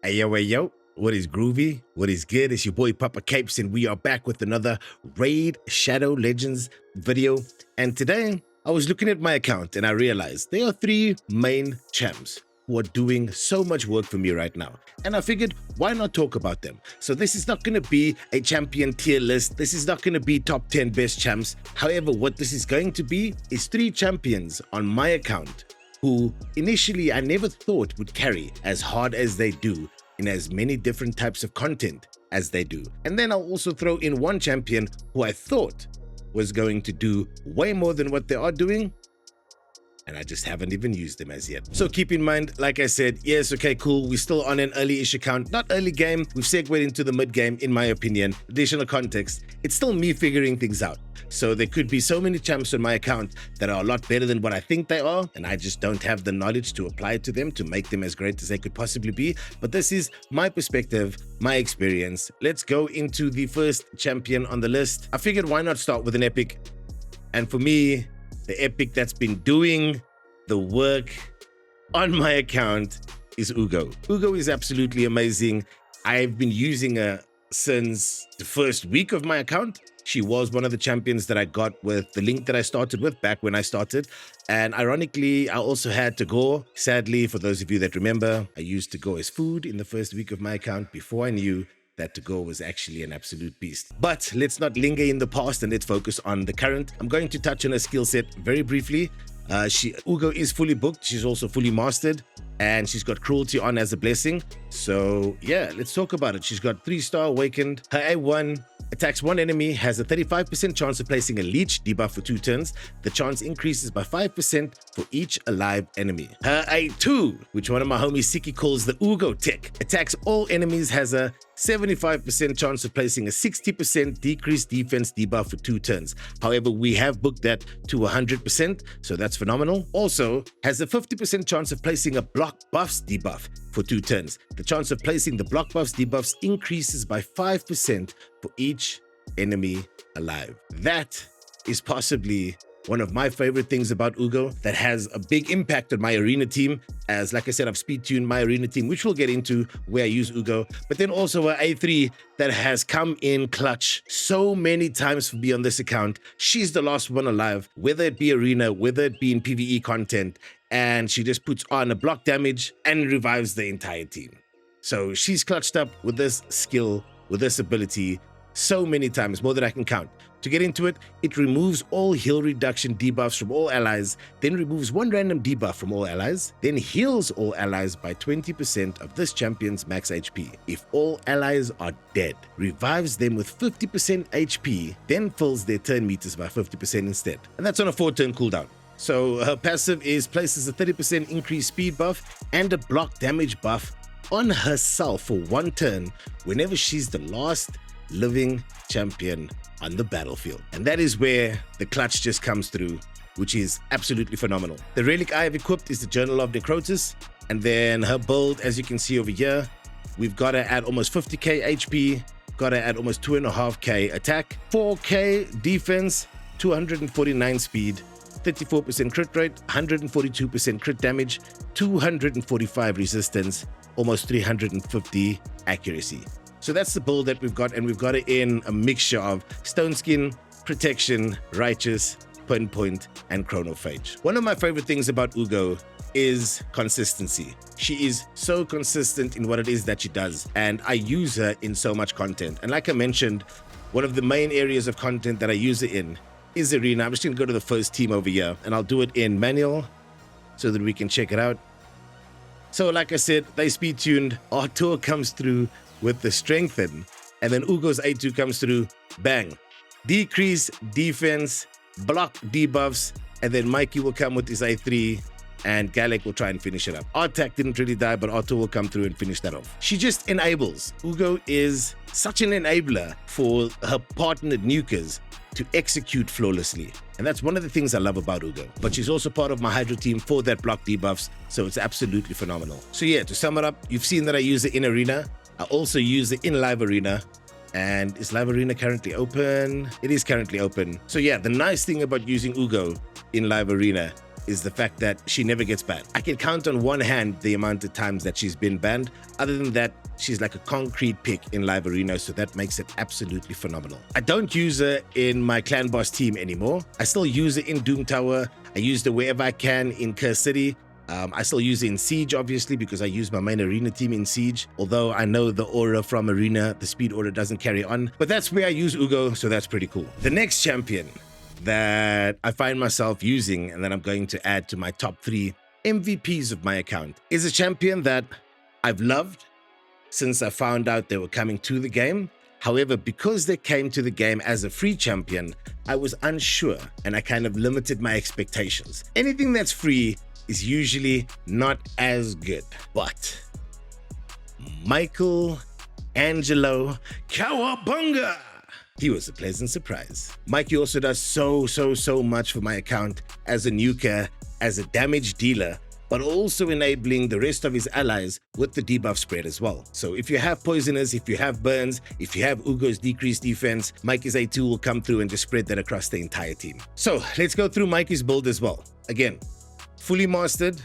Hey yo, what is groovy? What is good? It's your boy Papa Capes, and we are back with another Raid Shadow Legends video. And today, I was looking at my account and I realized there are three main champs who are doing so much work for me right now. And I figured, why not talk about them? So this is not going to be a champion tier list. This is not going to be top 10 best champs. However, what this is going to be is three champions on my account who initially I never thought would carry as hard as they do in as many different types of content as they do. And then I'll also throw in one champion who I thought was going to do way more than what they are doing, and I just haven't even used them as yet. So keep in mind, like I said, yes, okay, cool, we're still on an early-ish account. Not early game, we've segued into the mid-game, in my opinion. Additional context, it's still me figuring things out. So there could be so many champs on my account that are a lot better than what I think they are, and I just don't have the knowledge to apply to them to make them as great as they could possibly be. But this is my perspective, my experience. Let's go into the first champion on the list. I figured why not start with an epic? And for me, the epic that's been doing the work on my account is Uugo. Uugo is absolutely amazing. I've been using her since the first week of my account. She was one of the champions that I got with the link that I started with back when I started. And ironically, I also had to go. Sadly, for those of you that remember, I used to go as food in the first week of my account before I knew that to-go was actually an absolute beast. But let's not linger in the past and let's focus on the current. I'm going to touch on her skill set very briefly. Uugo is fully booked. She's also fully mastered, and she's got cruelty on as a blessing. So yeah, let's talk about it. She's got 3-star awakened. Her A1 attacks one enemy, has a 35% chance of placing a leech debuff for 2 turns. The chance increases by 5% for each alive enemy. Her A2, which one of my homies Siki calls the Uugo tech, attacks all enemies, has a 75% chance of placing a 60% decreased defense debuff for 2 turns. However, we have booked that to 100%, so that's phenomenal. Also, has a 50% chance of placing a block buffs debuff for 2 turns. The chance of placing the block buffs debuffs increases by 5% for each enemy alive. That is possibly one of my favorite things about Uugo that has a big impact on my arena team, as like I said, I've speed tuned my arena team, which we'll get into where I use Uugo, but then also a A3 that has come in clutch so many times for me on this account. She's the last one alive, whether it be arena, whether it be in PvE content, and she just puts on a block damage and revives the entire team. So she's clutched up with this skill, with this ability, so many times, more than I can count. To get into it, it removes all heal reduction debuffs from all allies, then removes one random debuff from all allies, then heals all allies by 20% of this champion's max HP. If all allies are dead, revives them with 50% HP, then fills their turn meters by 50% instead. And that's on a 4-turn cooldown. So her passive is places a 30% increased speed buff and a block damage buff on herself for 1 turn whenever she's the last living champion on the battlefield. And that is where the clutch just comes through, which is absolutely phenomenal. The relic I have equipped is the Journal of Necrotis, and then her build, as you can see over here, we've got her at almost 50k HP, got her at almost 2.5k attack, 4k defense, 249 speed, 34% crit rate, 142% crit damage, 245 resistance, almost 350 accuracy. So that's the build that we've got, and we've got it in a mixture of Stone Skin, Protection, Righteous, Pinpoint, and Chronophage. One of my favorite things about Uugo is consistency. She is so consistent in what it is that she does, and I use her in so much content. And like I mentioned, one of the main areas of content that I use her in is arena. I'm just going to go to the first team over here, and I'll do it in manual so that we can check it out. So like I said, they speed tuned. Artur comes through with the strengthen, and then Uugo's A2 comes through, bang, decrease defense, block debuffs, and then Mikey will come with his A3, and Glaicad will try and finish it up. Artak didn't really die, but Artur will come through and finish that off. She just enables. Uugo is such an enabler for her partnered nukers to execute flawlessly. And that's one of the things I love about Uugo. But she's also part of my Hydra team for that block debuffs, so it's absolutely phenomenal. So yeah, to sum it up, you've seen that I use it in arena. I also use it in live arena. And is live arena currently open? It is currently open. So yeah, the nice thing about using Uugo in live arena is the fact that she never gets banned. I can count on one hand the amount of times that she's been banned. Other than that, she's like a concrete pick in live arena, so that makes it absolutely phenomenal. I don't use her in my clan boss team anymore. I still use her in Doom Tower. I use her wherever I can in Curse City. I still use it in Siege, obviously, because I use my main arena team in Siege. Although I know the aura from arena, the speed aura doesn't carry on. But that's where I use Uugo, so that's pretty cool. The next champion that I find myself using and that I'm going to add to my top 3 MVPs of my account is a champion that I've loved since I found out they were coming to the game. However, because they came to the game as a free champion, I was unsure and I kind of limited my expectations. Anything that's free is usually not as good. But Michelangelo Cowabunga, he was a pleasant surprise. Mikey also does so much for my account as a nuker, as a damage dealer, but also enabling the rest of his allies with the debuff spread as well. So if you have poisoners, if you have burns, if you have Uugo's decreased defense, Mikey's A2 will come through and just spread that across the entire team. So let's go through Mikey's build as well. Again, fully mastered,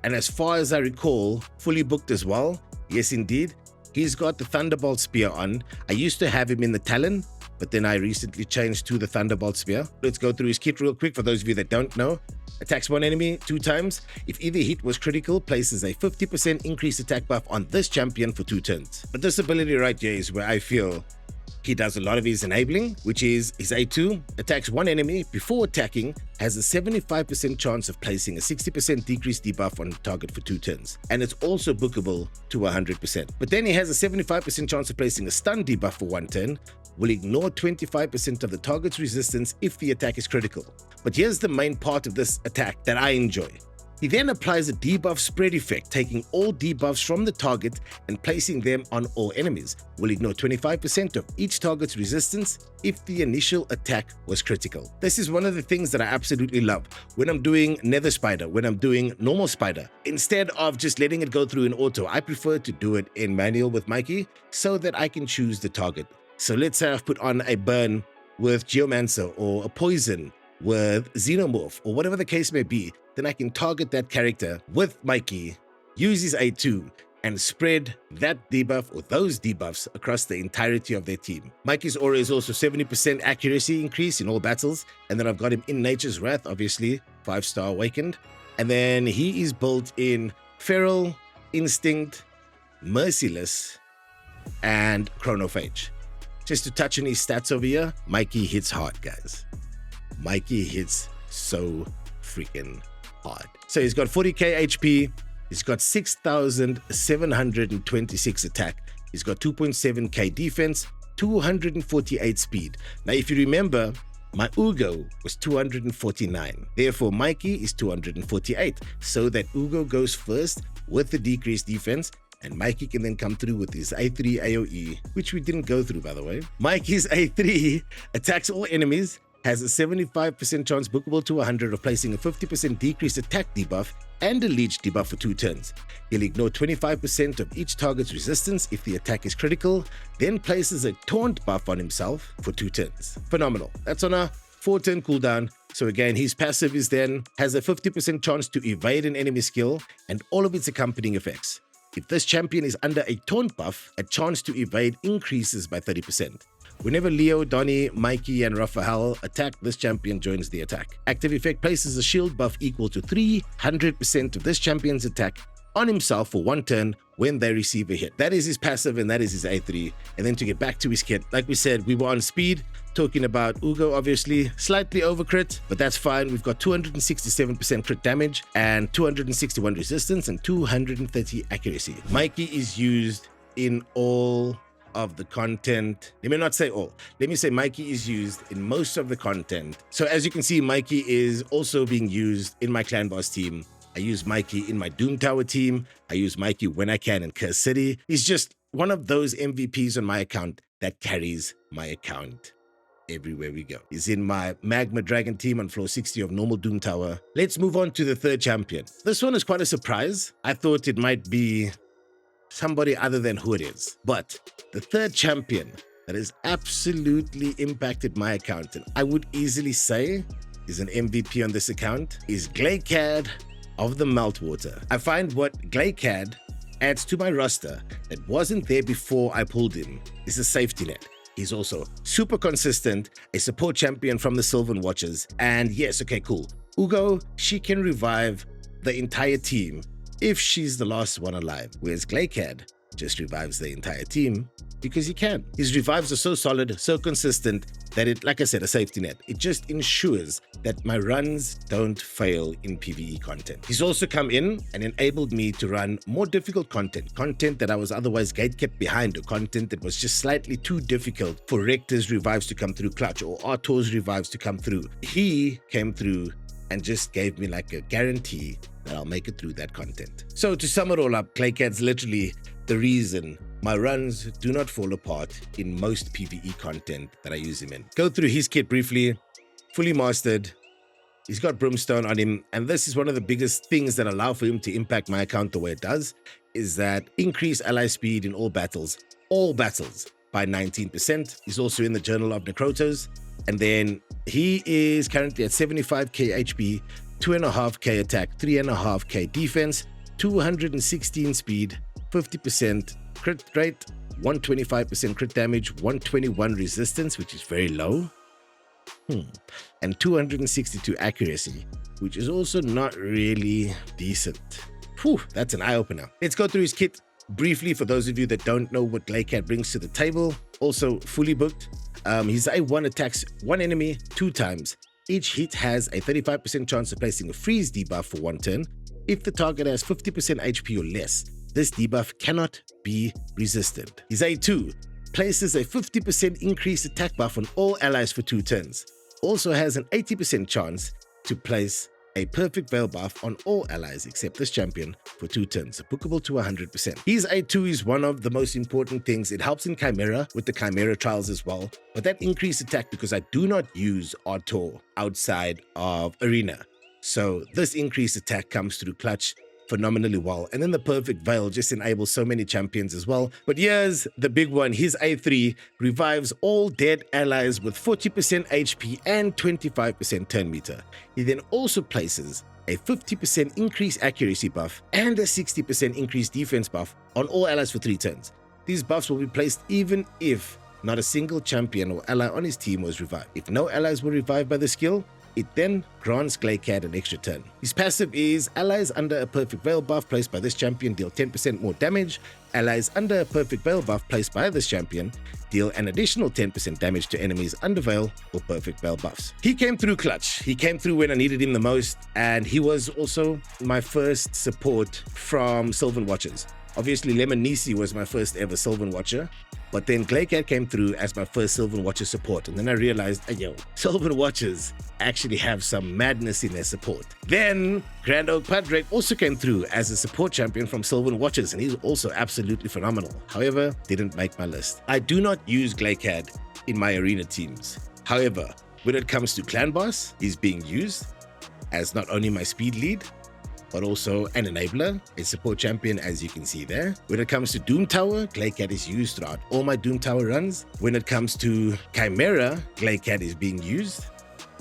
and as far as I recall, fully booked as well. Yes, indeed. He's got the Thunderbolt Spear on. I used to have him in the Talon, but then I recently changed to the Thunderbolt Spear. Let's go through his kit real quick for those of you that don't know. Attacks one enemy 2 times. If either hit was critical, places a 50% increased attack buff on this champion for 2 turns. But this ability right here is where I feel he does a lot of his enabling, which is his A2, attacks one enemy before attacking, has a 75% chance of placing a 60% decreased debuff on target for 2 turns. And it's also bookable to 100%. But then he has a 75% chance of placing a stun debuff for 1 turn, will ignore 25% of the target's resistance if the attack is critical. But here's the main part of this attack that I enjoy. He then applies a debuff spread effect, taking all debuffs from the target and placing them on all enemies. Will ignore 25% of each target's resistance if the initial attack was critical. This is one of the things that I absolutely love. When I'm doing Nether Spider, when I'm doing normal Spider, instead of just letting it go through in auto, I prefer to do it in manual with Mikey so that I can choose the target. So let's say I've put on a burn with Geomancer or a poison with Xenomorph or whatever the case may be, then I can target that character with Mikey, use his A2, and spread that debuff or those debuffs across the entirety of their team. Mikey's aura is also 70% accuracy increase in all battles, and then I've got him in Nature's Wrath, obviously, 5-star awakened. And then he is built in Feral, Instinct, Merciless, and Chronophage. Just to touch on his stats over here, Mikey hits hard, guys. Mikey hits so freaking hard. So he's got 40k HP, he's got 6,726 attack, he's got 2.7k defense, 248 speed. Now if you remember, my Uugo was 249. Therefore, Mikey is 248. So that Uugo goes first with the decreased defense, and Mikey can then come through with his A3 AoE, which we didn't go through, by the way. Mikey's A3 attacks all enemies, has a 75% chance bookable to 100 of placing a 50% decreased attack debuff and a leech debuff for 2 turns. He'll ignore 25% of each target's resistance if the attack is critical, then places a taunt buff on himself for 2 turns. Phenomenal. That's on a 4-turn cooldown. So again, his passive is then has a 50% chance to evade an enemy skill and all of its accompanying effects. If this champion is under a taunt buff, a chance to evade increases by 30%. Whenever Leo, Donnie, Mikey, and Raphael attack, this champion joins the attack. Active effect places a shield buff equal to 300% of this champion's attack on himself for 1 turn when they receive a hit. That is his passive and that is his A3. And then to get back to his kit, like we said, we were on speed, talking about Uugo, obviously, slightly over crit, but that's fine. We've got 267% crit damage and 261 resistance and 230 accuracy. Mikey is used in all of the content. Let me not say all. Let me say Mikey is used in most of the content. So as you can see, Mikey is also being used in my clan boss team. I use Mikey in my Doom Tower team. I use Mikey when I can in Curse City. He's just one of those MVPs on my account that carries my account everywhere we go. He's in my Magma Dragon team on floor 60 of normal Doom Tower. Let's move on to the 3rd champion. This one is quite a surprise. I thought it might be somebody other than who it is. But the 3rd champion that has absolutely impacted my account, and I would easily say is an MVP on this account is Glaicad of the Meltwater. I find what Glaicad adds to my roster that wasn't there before I pulled him is a safety net. He's also super consistent, a support champion from the Sylvan Watchers, and yes, okay, cool. Uugo, she can revive the entire team if she's the last one alive, whereas Glaicad just revives the entire team because he can. His revives are so solid, so consistent that it, like I said, a safety net. It just ensures that my runs don't fail in PvE content. He's also come in and enabled me to run more difficult content that I was otherwise gate-kept behind, or content that was just slightly too difficult for Rector's revives to come through clutch or Artor's revives to come through. He came through and just gave me like a guarantee that I'll make it through that content. So to sum it all up, Glaicad's literally the reason my runs do not fall apart in most PvE content that I use him in. Go through his kit briefly. Fully mastered. He's got Brimstone on him, and this is one of the biggest things that allow for him to impact my account the way it does, is that increase ally speed in all battles by 19%. He's also in the Journal of Necrotos, and then he is currently at 75k HP, 2.5k attack, 3.5k defense, 216 speed, 50% crit rate, 125% crit damage, 121 resistance, which is very low, and 262 accuracy, which is also not really decent. Whew, that's an eye-opener. Let's go through his kit briefly for those of you that don't know what Glaicad brings to the table. Also fully booked. His A1 attacks one enemy 2 times. Each hit has a 35% chance of placing a freeze debuff for 1 turn. If the target has 50% HP or less, this debuff cannot be resisted. His A2 places a 50% increased attack buff on all allies for 2 turns. Also has an 80% chance to place a perfect veil buff on all allies except this champion for 2 turns, bookable to 100%. His A2 is one of the most important things. It helps in Chimera with the Chimera trials as well, but that increased attack, because I do not use Artor outside of Arena. So this increased attack comes through clutch phenomenally well. And then the perfect veil just enables so many champions as well. But here's the big one. His A3 revives all dead allies with 40% HP and 25% turn meter. He then also places a 50% increased accuracy buff and a 60% increased defense buff on all allies for 3 turns. These buffs will be placed even if not a single champion or ally on his team was revived. If no allies were revived by the skill, it then grants Glaicad an extra turn. His passive is allies under a perfect veil buff placed by this champion deal 10% more damage. Allies under a perfect veil buff placed by this champion deal an additional 10% damage to enemies under veil or perfect veil buffs. He came through clutch. He came through when I needed him the most, and he was also my first support from Sylvan Watchers. Obviously, Lemon Nisi was my first ever Sylvan Watcher, but then Glaicad came through as my first Sylvan Watcher support, and then I realized, Sylvan Watchers actually have some madness in their support. Then Grand Oak Padre also came through as a support champion from Sylvan Watchers, and he's also absolutely phenomenal. However, didn't make my list. I do not use Glaicad in my arena teams. However, when it comes to Clan Boss, he's being used as not only my speed lead, but also an enabler, a support champion, as you can see there. When it comes to Doom Tower, Glaicad is used throughout all my Doom Tower runs. When it comes to Chimera, Glaicad is being used.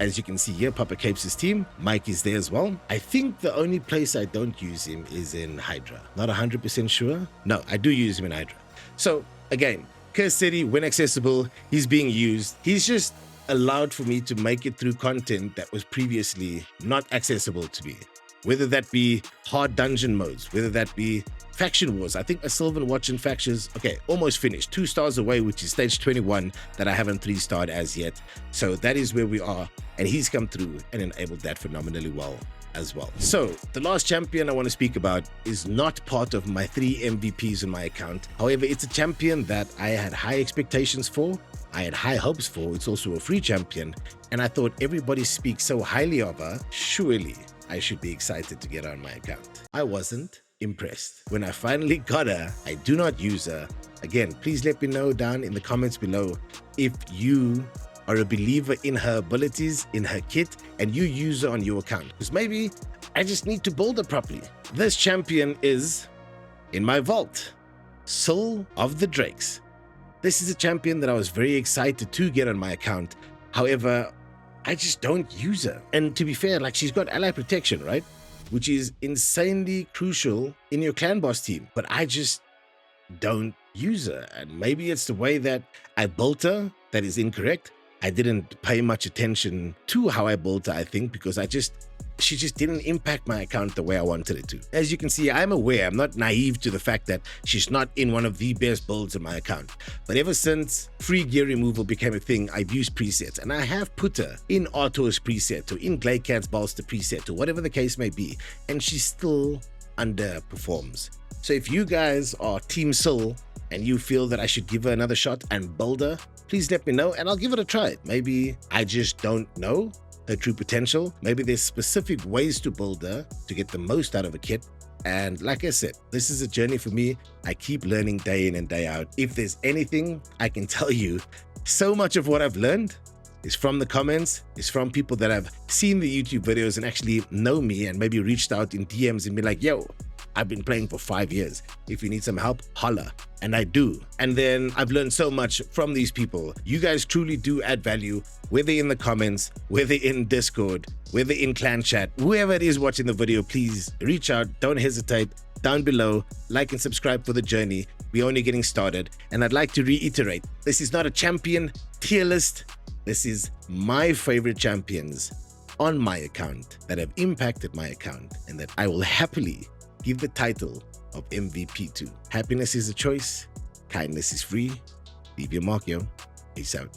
As you can see here, Papa Capes' team, Mike is there as well. I think the only place I don't use him is in Hydra. Not 100% sure. No, I do use him in Hydra. So again, Curse City, when accessible, he's being used. He's just allowed for me to make it through content that was previously not accessible to me. Whether that be hard dungeon modes, whether that be faction wars. I think a Sylvan Watching factions, almost finished. 2 stars away, which is stage 21 that I haven't 3-starred as yet. So that is where we are. And he's come through and enabled that phenomenally well as well. So the last champion I want to speak about is not part of my 3 MVPs in my account. However, it's a champion that I had high expectations for. I had high hopes for. It's also a free champion. And I thought everybody speaks so highly of her. Surely I should be excited to get her on my account. I wasn't impressed. When I finally got her, I do not use her. Again, please let me know down in the comments below if you are a believer in her abilities, in her kit, and you use her on your account. Because maybe I just need to build her properly. This champion is in my vault, Soul of the Drakes. This is a champion that I was very excited to get on my account. However, I just don't use her. And to be fair, like, she's got ally protection, right? Which is insanely crucial in your clan boss team. But I just don't use her. And maybe it's the way that I built her that is incorrect. I didn't pay much attention to how I built her, I think, because she just didn't impact my account the way I wanted it to. As you can see, I'm aware, I'm not naive to the fact that she's not in one of the best builds in my account. But ever since free gear removal became a thing, I've used presets, and I have put her in Otto's preset or in Glaicad's bolster preset or whatever the case may be, and she still underperforms. So if you guys are Team Soul and you feel that I should give her another shot and build her, please let me know and I'll give it a try. Maybe I just don't know her true potential. Maybe there's specific ways to build her to get the most out of a kit. And like I said, this is a journey for me. I keep learning day in and day out. If there's anything I can tell you, so much of what I've learned is from the comments, is from people that have seen the YouTube videos and actually know me and maybe reached out in DMs and be like, yo, I've been playing for 5 years. If you need some help, holla. And I do. And then I've learned so much from these people. You guys truly do add value, whether in the comments, whether in Discord, whether in clan chat, whoever it is watching the video, please reach out. Don't hesitate. Down below, like and subscribe for the journey. We're only getting started. And I'd like to reiterate, this is not a champion tier list. This is my favorite champions on my account that have impacted my account and that I will happily give the title of MVP to. Happiness is a choice. Kindness is free. Leave your mark, yo. Peace out.